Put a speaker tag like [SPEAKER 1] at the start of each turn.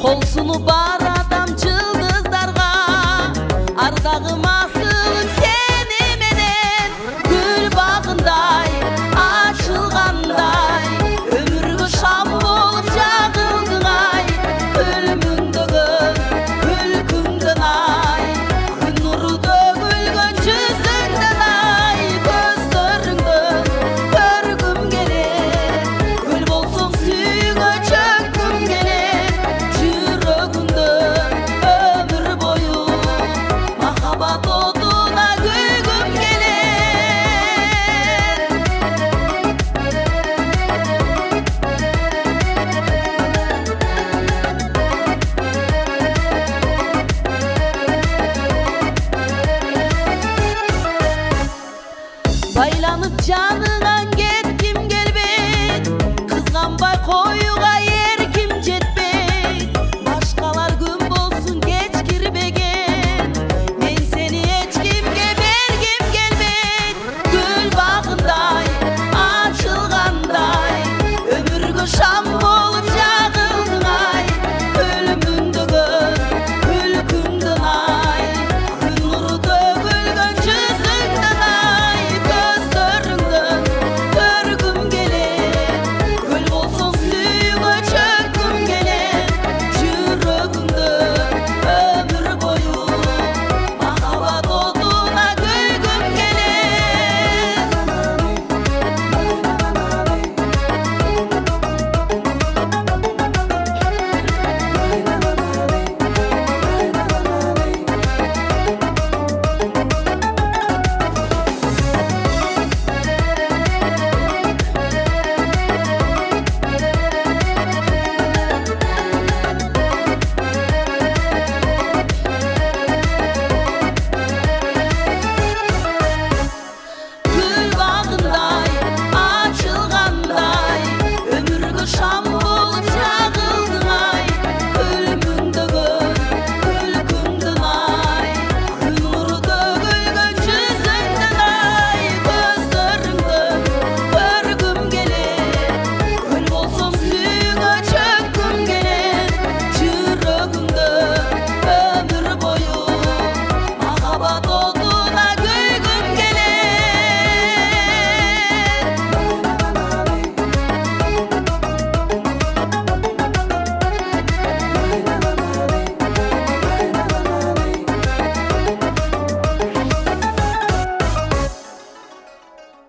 [SPEAKER 1] Kol sunu бар адам жылдыздарға ардағым асылым сені менен гүл бағындай ашылғандай өмірге шам болып жағылдың ай өліміңдігін күлкіңден ай күн нұры төгілген жүзіңден ай көздеріңден көргім келер гүл болсың сүйге чөккім келер ömür boyu mahabat oduna güygüm gelir. Baylanıp canına